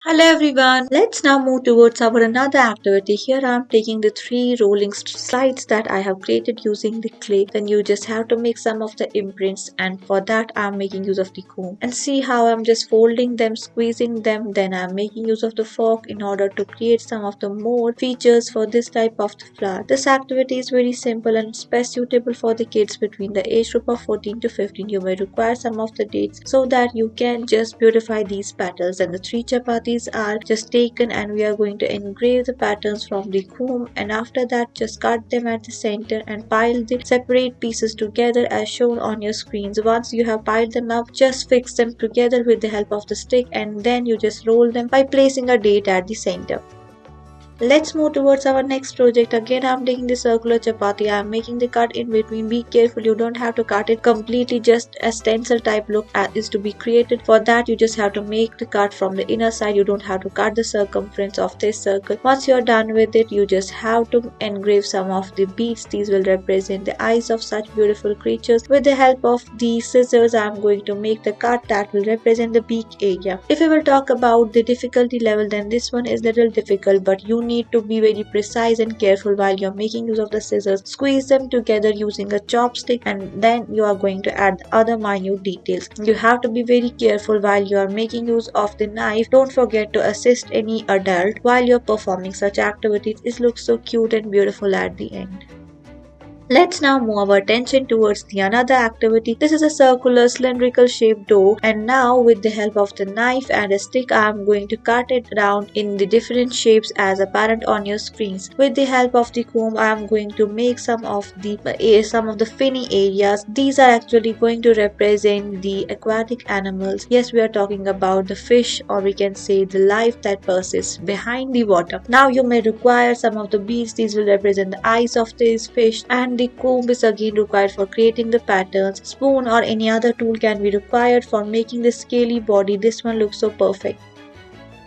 Hello everyone. Let's now move towards our another activity. Here I am taking the three rolling slides that I have created using the clay. Then you just have to make some of the imprints, and for that I am making use of the comb. And see how I'm just folding them, squeezing them. Then I'm making use of the fork in order to create some of the more features for this type of the flower. This activity is very simple and it's best suitable for the kids between the age group of 14 to 15. You may require some of the dates so that you can just beautify these petals. And the three chapatis are just taken, and we are going to engrave the patterns from the comb, and after that just cut them at the center and pile the separate pieces together as shown on your screens. Once you have piled them up, just fix them together with the help of the stick, and then you just roll them by placing a date at the center. Let's move towards our next project. Again, I'm taking the circular chapati. I'm making the cut in between. Be careful, you don't have to cut it completely. Just a stencil type look is to be created. For that, you just have to make the cut from the inner side. You don't have to cut the circumference of this circle. Once you're done with it, you just have to engrave some of the beads. These will represent the eyes of such beautiful creatures. With the help of the scissors, I'm going to make the cut that will represent the beak area. If we will talk about the difficulty level, then this one is little difficult, but you need to be very precise and careful while you're making use of the scissors. Squeeze them together using a chopstick, and then you are going to add other minute details. You have to be very careful while you are making use of the knife. Don't forget to assist any adult while you're performing such activities. It looks so cute and beautiful at the end. Let's now move our attention towards the another activity. This is a circular cylindrical shaped dough, and now with the help of the knife and a stick I am going to cut it down in the different shapes as apparent on your screens. With the help of the comb I am going to make some of the finny areas. These are actually going to represent the aquatic animals. Yes, we are talking about the fish, or we can say the life that persists behind the water. Now you may require some of the beads. These will represent the eyes of these fish, and the comb is again required for creating the patterns. Spoon or any other tool can be required for making the scaly body. This one looks so perfect.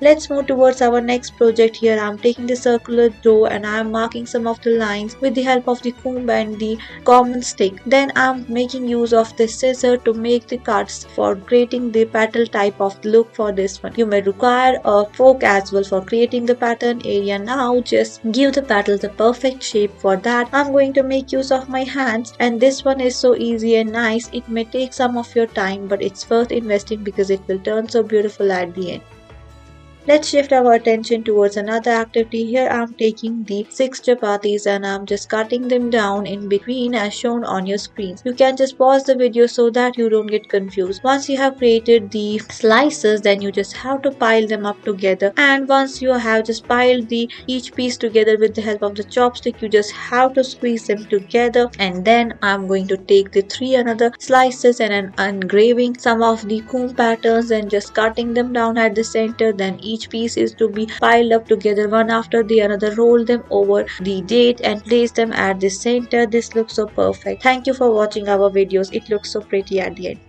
Let's move towards our next project. Here I am taking the circular dough and I am marking some of the lines with the help of the comb and the common stick. Then I am making use of the scissor to make the cuts for creating the petal type of look for this one. You may require a fork as well for creating the pattern area. Now just give the petals the perfect shape. For that I am going to make use of my hands, and this one is so easy and nice. It may take some of your time, but it's worth investing because it will turn so beautiful at the end. Let's shift our attention towards another activity. Here I am taking the 6 chapatis and I am just cutting them down in between as shown on your screens. You can just pause the video so that you don't get confused. Once you have created the slices, then you just have to pile them up together, and once you have just piled each piece together with the help of the chopstick, you just have to squeeze them together. And then I am going to take the three another slices and engraving some of the comb patterns and just cutting them down at the center. Then each piece is to be piled up together one after the another. Roll them over the date and place them at the center. This looks so perfect. Thank you for watching our videos. It looks so pretty at the end.